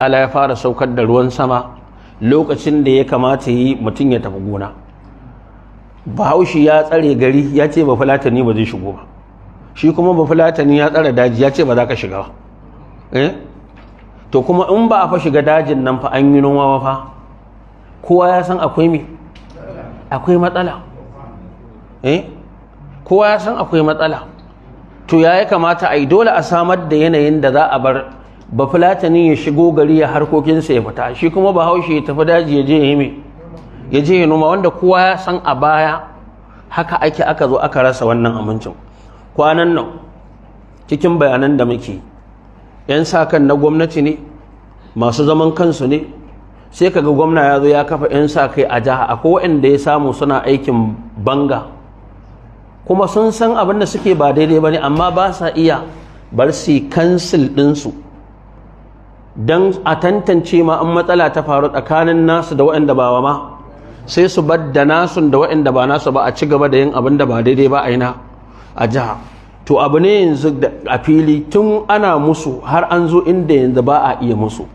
Allah ya fara saukar da ruwan sama lokacin da ya kamata yi mutum ya tafi gona. Bahaushe ya tsare gari ya ce ba fulatani ba zai shigo ba, shi kuma ba fulatani ya tsare daji ya ce ba za ka shiga ba. To kuma in ba a fa shiga dajin nan fa an yi noma ba fa, kowa ya san akwai me, akwai matsala. Kowa ya san akwai matsala. To ya kamata a yi dole a samar da yanayin da za a bar ba fulatani ya shigo gari ya harkokinsa ya fita, shi kuma Bahaushe ya tafi daji ya je ya yi me, ya je ya noma, wanda kowa ya san a baya haka aka zo aka rasa wannan amincin. Kwanan nan cikin bayanan da muke, 'yan sa kan na gwamnati ne, masu zaman kansu ne, sai kaga gwamna ya zo ya kafa 'yan sa kai a jiha, akwai waɗanda ya samu suna aikin banga kuma sun san abin da suke ba daidai ba ne, amma ba sa iya bar su kansil ɗinsu don a tantance ma an matsala ta faru tsakanin nasu da waɗanda ba ma, sai su bar da nasu da waɗanda ba nasu ba a ci gaba da yin abin da ba daidai ba a ina a jiha. To abu ne yanzu a fili tun ana musu har an zo inda yanzu ba a iya musu,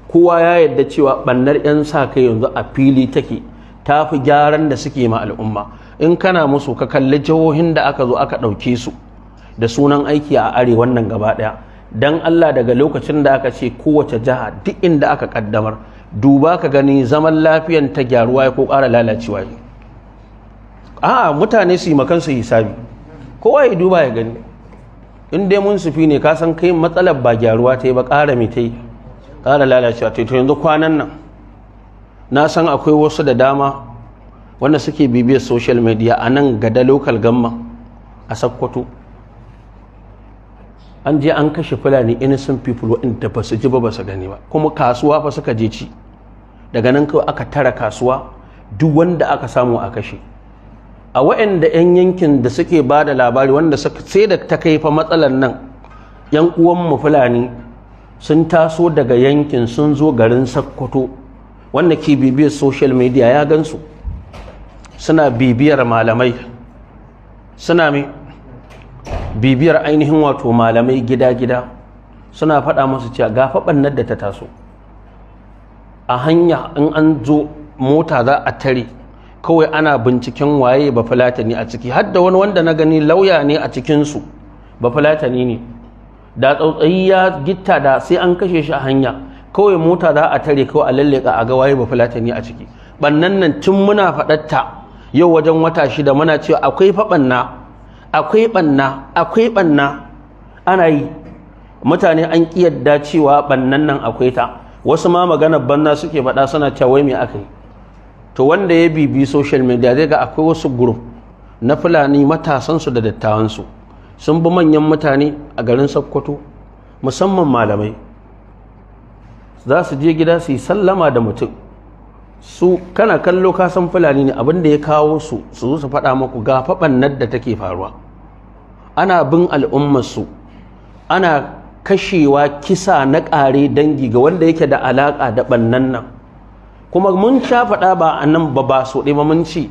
kowa ya yarda cewa ɓannar 'yan sa kai yanzu a fili take, ta fi gyaran da suke ma al'umma. In kana musu ka kalli jihohin da aka zo aka ɗauke su da sunan aiki a arewan nan gaba ɗaya, dan Allah daga lokacin da aka ce kowace jiha duk inda aka kaddamar, duba ka gani zaman lafiyan ta gyaruwa ko ƙara lalacewa ne. A'a, mutane su yi makansu hisabi, kowa ya duba ya gani. In dai mun sufi ne ka san kai matsalar ba gyaruwa ta yi ba, ƙara mai ta yi, ƙara lalacewa ta yi. To yanzu kwanan nan na san akwai wasu da dama wanda suke bibiyar social media a nan Gada local gamma a Sokoto, an je an kashe Fulani innocent people waɗanda ba su ji ba su gani ba, kuma kasuwa fa suka je ci, daga nan kawai aka tara kasuwa, duk wanda aka samu a kashe. A waɗanda 'yan yankin da suke ba da labari wanda sai da ta kai fa matsalar nan, 'yan uwanmu Fulani sun taso daga yankin sun zo garin Sokoto, wanda ke bibiyar social media ya gansu suna bibiyar malamai, suna mai bibiyar ainihin wato malamai gida-gida, suna faɗa musu cewa ga faɓannar da ta taso a hanya. In an zo mota za a tare, kawai ana binciken waye ba fulatani a ciki, hadda wani wanda na gani lauya ne a cikinsu ba fulatani ne, da tsautsayi ya gitta da sai an kashe shi a hanya, kawai mota za a tare, kawai a lalleka a ga waye ba fulatani a ciki. Ɓannan nan tun muna faɗatta yau wajen wata 6 muna cewa akwai faɓanna, akwai ɓanna, akwai ɓanna ana yi, mutane an ƙi yadda cewa ɓannan nan akwai ta. Wasu ma maganar banna suke faɗa suna cewa wai me aka yi. To wanda ya bibi social media zai ga akwai wasu group na Fulani matasansu da dattawansu sun bi manyan mutane a garin Sokoto, musamman malamai, za su je gida su yi sallama da mutum, su kana kallo ka san Fulani ne, abin da ya kawo su zo su faɗa maku ga faɓannar da take faruwa, ana bin al'ummarsu, ana kashewa kisa na ƙare dangi ga wanda yake da alaƙa da ɓannan nan. Kuma mun sha faɗa ba a nan ba so ɗaya ba, mun ci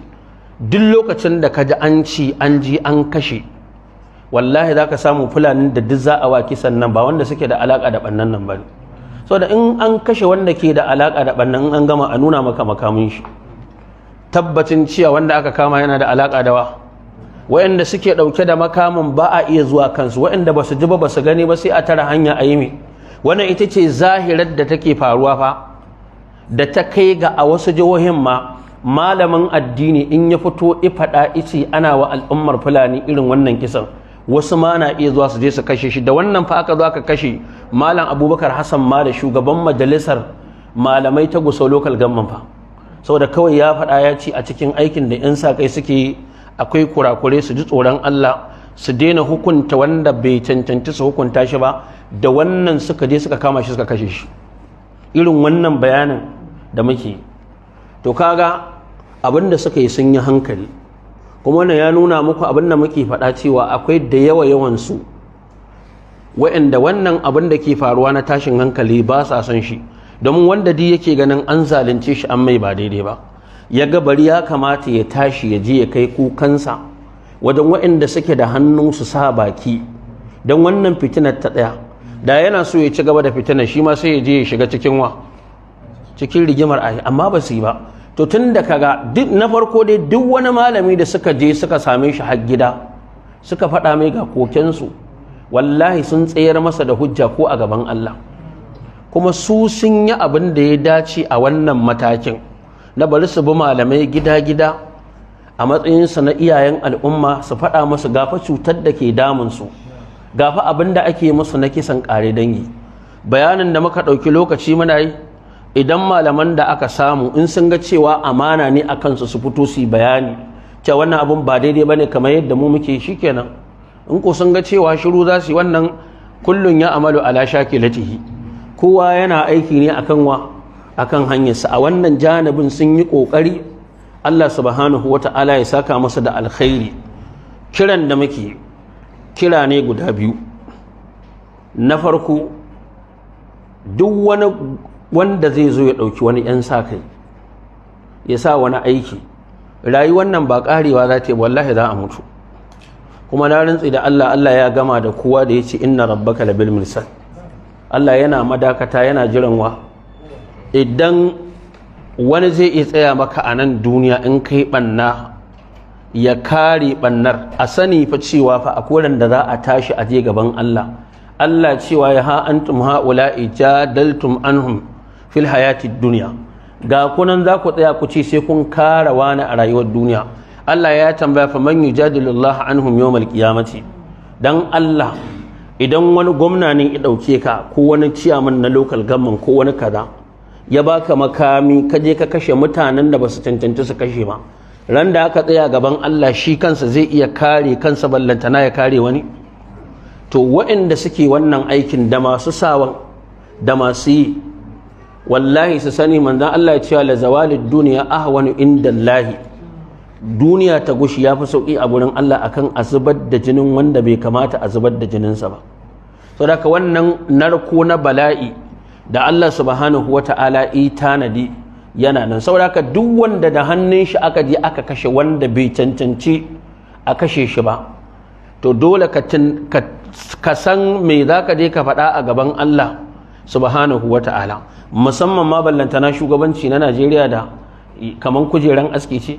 duk lokacin da ka ji an ci an ji an kashe, wallahi za ka samu Fulani da duk za a wa kisan nan ba wanda suke da alaƙa da ɓannan nan ba ne. Saboda in an kashe wanda ke da alaƙa da ɓannan, in an gama a nuna maka makamin shi, tabbacin cewa wanda aka kama yana da alaƙa da wa, waɗanda suke ɗauke da makamin ba a iya zuwa kansu, waɗanda ba su ji ba su gani ba sai a tara hanya a yi mai. Wannan ita ce zahirar da take faruwa fa, da ta kai ga a wasu jihohin ma malamin addini in ya fito ifaɗa ice ana wa al'ummar Fulani irin wannan kisan, wasu ma na iya zuwa su je su kashe shi. Da wannan fa aka zo aka kashe Malam Abubakar Hassan Male, shugaban majalisar malamai ta Gusau local government fa, saboda kawai ya faɗa ya ce a cikin aikin da 'yan sa kai suke akwai kurakure, su ji tsoron Allah, su daina hukunta wanda bai cancanci su hukunta shi ba. Da wannan suka je suka kama shi suka kashe shi. Irin wannan bayanin da muke, to kaga abin da suka yi sun yi hankali, kuma wannan ya nuna muku abin da muke faɗa cewa akwai da yawansu wa'anda wannan abin da ke faruwa na tashin hankali ba sa son shi, domin wanda duk yake ganin an zalunce shi an mai ba daidai ba, ya ga bari ya kamata ya tashi ya je ya kai kukansa wajen waɗanda suke da hannu su sa baki don wannan fitinar ta tsaya. da yana so ya ci gaba da fitina shi ma sai ya je ya shiga cikin rigimar amma ba su yi ba. To tun da kaga duk na farko dai duk wani malami da suka je suka same shi har gida suka faɗa mai ga kokensu wallahi sun tsayar masa da hujja ko a gaban Allah, kuma su sun yi abin da ya dace a wannan matakin na bari su bi malamai gida-gida a matsayinsu na iyayen al'umma su faɗa musu gafa cutar da ke damunsu, gafa abin da ake musu na kisan ƙare dangi. Bayanin da muka ɗauki lokaci muna yi, idan malaman da aka samu in sun ga cewa amana ne a kansu su fito su yi bayani cewa wannan abin ba daidai ba ne kamar yadda mu muke shi kenan. In ko sun ga cewa shiru za su yi, wannan kullum ya amalu ala shakilatihi, kowa yana aiki ne akan hanyarsa. A wannan janibin sun yi ƙoƙari, Allah subhanahu wata'ala ya saka masa da alkhairi. Kiran da muke kira ne guda biyu. Na farko, duk wani wanda zai zo ya ɗauki wani 'yan sa kai ya sa wani aiki, rayuwar nan ba ƙarewa za ta yi, wallahi za a mutu. Kuma na rantsi da Allah ya gama da kowa da ya ce inna rabbaka labil mirsad. Allah yana madakata, yana jiran wa. Idan wani zai iya tsaya maka a nan duniya in kai banna ya kare bannar, a sani fa cewa fa akwai da za a tashi a je gaban Allah. Allah cewa ya ha antum haula'i jadaltum anhum fil hayati dunya, ga kunan za ku tsaya ku ce sai kun kare wani a rayuwar duniya. Allah ya tambaya fa man yujadilullah anhum yawmal qiyamati. Dan Allah idan wani gwamna ne ya dauke ka ko wani ciyaman na local government ko wani kaza ya baka makami ka je ka kashe mutanen da basu cancanci su kashe ba, ran da aka tsaya gaban Allah shi kansa zai iya kare kansa ballantana ya kare wani. To waɗanda suke wannan aikin da masu sawan da masu yi, wallahi su sani manzon Allah ya ce la zawalid dunya ahwanu indallahi, duniya ta gushi ya fi sauƙi a gurin Allah akan a zubar da jinin wanda bai kamata a zubar da jininsa ba. Saboda wannan narko na bala'i da Allah subhanahu wata'ala yi tanadi yana nan. Saboda duk wanda da hannun shi aka je aka kashe wanda bai cancanci a kashe shi ba, to dole ka san me za ka je ka faɗa a gaban Allah subhanahu wata'ala. Musamman ma ballantana shugabanci na Najeriya da kaman kujeran aski ce,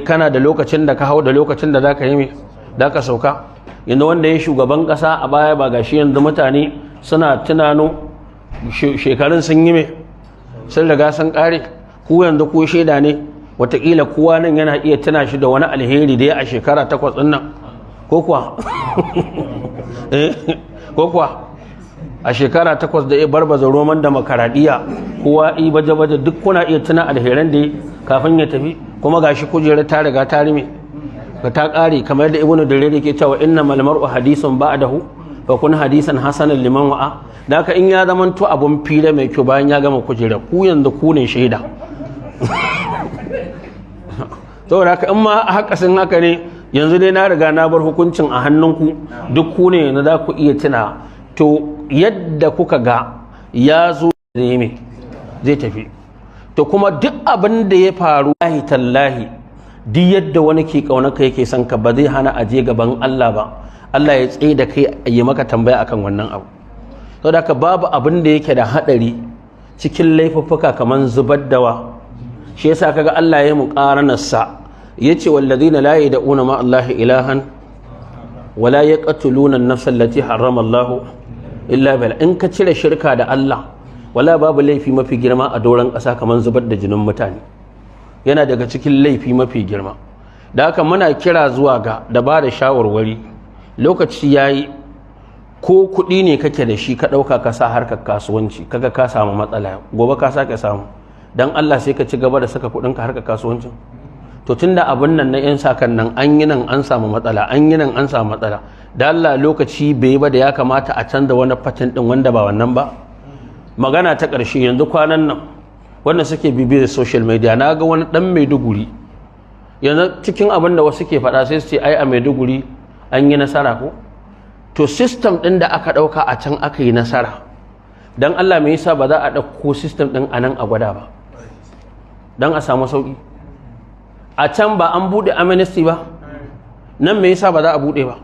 kana da lokacin da ka hau da lokacin da zaka yi da ka sauka. Yanzu wanda ya shugaban kasa a baya ba gashi yanzu mutane suna tunano shekarun sun yi sun riga sun kare. Ku yanzu ku shaida ne, watakila kowa nan yana iya tuna shi da wani alheri da ya a shekara 8 din nan, ko kuwa ko kuwa a shekara 8 da ya barbaza roman demokaradiyya, kowa i baje-baje duk kuna iya tuna alheran da kafin ya tafi. Kuma gashi kujerar ta riga ta rime ka ta kare, kamar da ibnu darayri ke cewa innamal mar'u hadisun ba'dahu fa kun hadisan hasanan liman wa'a. Da haka in ya zamanto abun fira mai kyau bayan ya gama kujerar, ku yanzu ku ne shaida. Saboda haka in ma haka sun haka ne, yanzu dai na riga na bar hukuncin a hannunku, duk ku ne yanzu za ku iya tuna. To yadda kuka ga ya zo ne zai tafi. To kuma duk abin da ya faru wallahi tallahi, duk yadda wani ke kaunarka yake son ka, ba zai hana aje gaban Allah ba, Allah ya tsaye da kai yi maka tambaya akan wannan abu. Saboda haka babu abin da yake da hadari cikin laifuffuka kaman zubar dawa. Shi yasa kaga Allah ya muqaranar sa, yace wallazina la yad'una ma Allah ilahan wala yaqtuluna an-nafsa allati harrama Allah illa bil. In ka cire shirka da Allah, wala babu laifi mafi girma a doron ƙasa kamar zubar da jinin mutane, yana daga cikin laifi mafi girma. Da haka muna kira zuwa ga da ba da shawarwari. Lokaci yayi, ko kuɗi ne kake da shi ka ɗauka ka sa harkar kasuwanci, kaga ka samu matsala, gobe ka sake samu, dan Allah sai ka ci gaba da saka kuɗinka harkar kasuwancin. To tunda abin nan na 'yan sakan nan an yi nan an samu matsala, an yi nan an samu matsala, da Allah lokaci bai ba da ya kamata a canza wani fatin ɗin wanda ba wannan ba. Magana ta ƙarshe, yanzu kwanan nan wanda suke bibiyar social media, na ga wani ɗan Maiduguri, yanzu cikin abin da wasu ke faɗa sai su ce ai a Maiduguri an yi nasara ko. To system ɗin da aka ɗauka a can aka yi nasara, don Allah me yasa ba za a ɗauko system ɗin a nan a gwada ba, don a samu sauƙi. A can ba an buɗe amnesty ba, nan me yasa ba za a buɗe ba?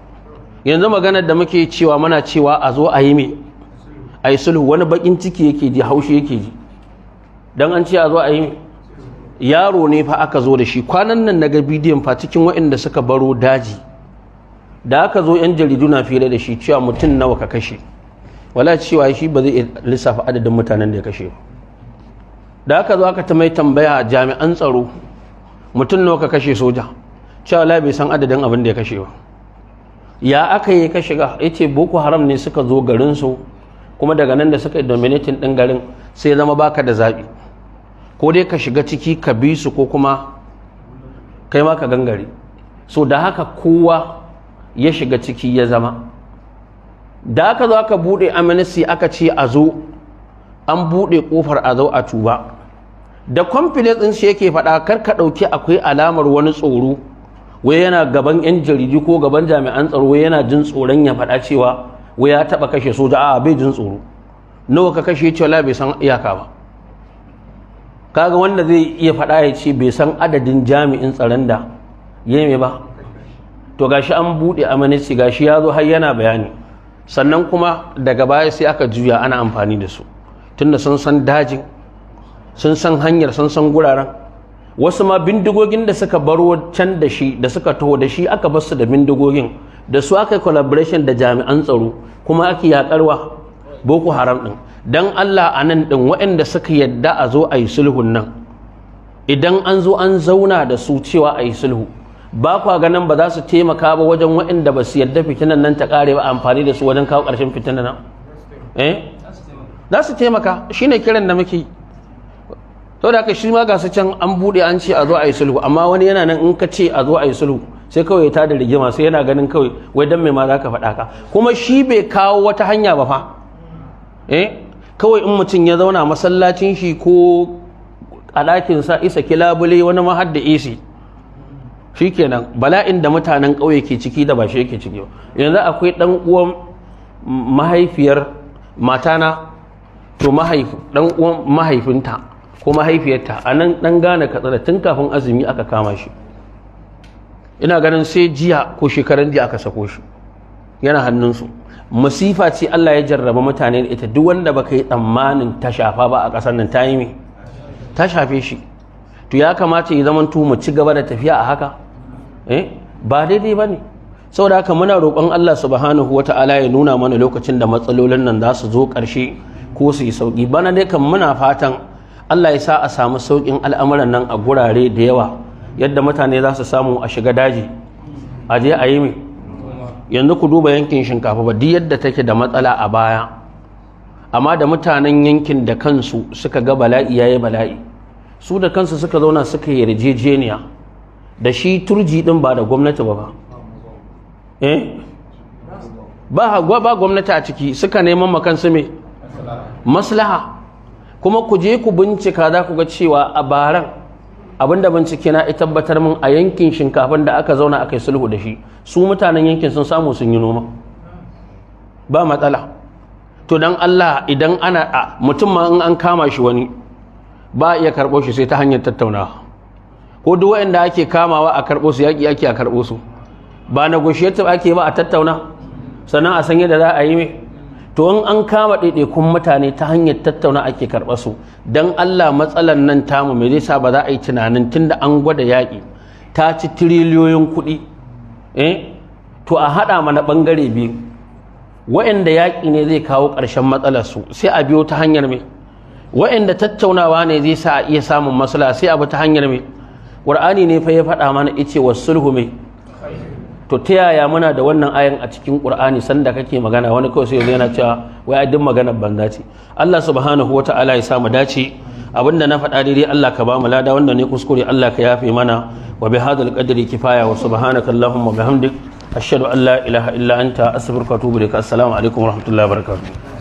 Yanzu maganar da muke cewa muna cewa a zo a yi me a yi sulhu wani bakin ciki yake ji haushi yake ji don an ce a zo a yi yaro ne fa aka zo da shi kwanan nan na ga bidiyon fa cikin waɗanda suka baro daji da aka zo 'yan jaridu na fira da shi cewa mutum nawa ka kashe wala cewa shi ba zai lissafa adadin mutanen da ya kashe ba da aka zo aka ta mai tambaya jami'an tsaro mutum nawa ka kashe soja cewa la bai san adadin abin da ya kashe ba ya aka yi ka shiga ya ce boko haram ne suka zo garinsu kuma daga nan da suka yi dominating ɗin garin sai zama baka da zaɓi ko dai ka shiga ciki ka bi su ko kuma kai ma ka gangare so da haka kowa ya shiga ciki ya zama da aka zo aka buɗe amnesty aka ce a zo an buɗe ƙofar a zo a tuba da confidence ɗin shi yake faɗa kar ka ɗauki akwai alamar wani tsoro wai yana gaban 'yan jaridu ko gaban jami'an tsaro wai yana jin tsoron ya faɗa cewa wai ya taɓa kashe soja a bai jin tsoro nawa ka kashe cewa bai san iyaka ba kaga wanda zai iya faɗa ya ce bai san adadin jami'in tsaron da ya yi ba to gashi an buɗe amnesty gashi ya zo har yana bayani sannan kuma daga baya sai aka juya ana amfani da su tunda sun san dajin sun san hanyar sun san guraren wasu ma bindigogin da suka baro can da shi da suka taho da shi aka bar su da bindigogin da su aka yi collaboration da jami'an tsaro kuma ake yakarwa boko haram din dan Allah a nan din waɗanda suka yadda a zo a yi sulhun nan idan an zo an zauna da su cewa a yi sulhu ba kwa ganin ba za su taimaka ba wajen waɗanda ba su yadda fitinan nan ta kare ba amfani da su wajen kawo ƙarshen fitinan nan za su taimaka shine kiran da muke to da haka shi ma ga su can an bude an ce a zo a yi sulhu amma wani yana nan in ka ce a zo a yi sulhu sai kawai ta da rigima sai yana ganin kawai wai dan mai ma za ka faɗa ka kuma shi bai kawo wata hanya ba fa kawai in mutum ya zauna masallacin shi ko a ɗakinsa isa kilabule wani ma har da isi shikenan bala'in da mutanen ƙauye ke ciki da ba shi yake ciki ba yanzu akwai ɗan uwan mahaifiyar matana to ɗan uwan mahaifinta ko mahaifiyarta a nan ɗan gane katsina tun kafin azumi aka kama shi ina ganin sai jiya ko shekaran jiya aka sako shi yana hannunsu masifa ce Allah ya jarraba mutane da ita duk wanda baka yi tsammanin ta shafa ba a ƙasar nan ta yi me ta shafe shi to ya kamata ya zama mu ci gaba da tafiya a haka ba daidai ba ne saboda haka muna roƙon Allah subhanahu wata'ala ya nuna mana lokacin da matsalolin nan za su zo ƙarshe ko su yi sauƙi bana dai kan muna fatan Allah ya sa a samu sauƙin al'amuran nan a gurare da yawa yadda mutane za su samu a shiga daji a je a yi mai yanzu ku duba yankin shinkafa ba duk yadda take da matsala a baya amma da mutanen yankin da kansu suka ga bala'i yayi bala'i su da kansu suka zauna suka yi yarjejeniya da shi turji din ba da gwamnati ba ba gwamnati a ciki suka neman makansu mai maslaha kuma ku je ku bincika za ku ga cewa a baran abinda bincike na ya tabbatar min a yankin shinkafan da aka zauna aka yi sulhu da shi su mutanen yankin sun samu sun yi noma ba matsala to dan Allah idan ana mutum ma in an kama shi wani ba iya karɓo shi sai ta hanyar tattaunawa ko duk wanda ake kamawa a karɓo su yaƙi ake a karɓo su ba negotiative ake ba a tattauna sannan a san yadda za a yi mai to in an kama ɗaiɗaikun mutane ta hanyar tattauna ake karɓa su don Allah matsalan nan tamu mai zai sa ba za a yi tunanin tunda an gwada yaƙi ta ci tiriliyoyin kuɗi to a haɗa mana ɓangare biyu wa'anda yaƙi ne zai kawo ƙarshen matsalar su sai a biyo ta hanyar mai wa'anda tattaunawa ne zai sa a iya samun matsala sai a bi ta hanyar mai ƙur'ani ne fa ya faɗa mana ice wa sulhu mai to ta yaya muna da wannan ayan a cikin Qur'ani sanda kake magana wani kawai sai yana cewa wai a duk maganar banza ce Allah subhanahu wata'ala ya sa mu dace abinda na faɗa daidai Allah ka ba mu lada wanda ne kuskure Allah ka yafe mana wa bi hadal qadri kifaya wa subhanaka allahumma wa bihamdik ashhadu an la ilaha illa anta astaghfiruka wa atubu ilaik assalamu alaikum wa rahmatullahi wa barakatuh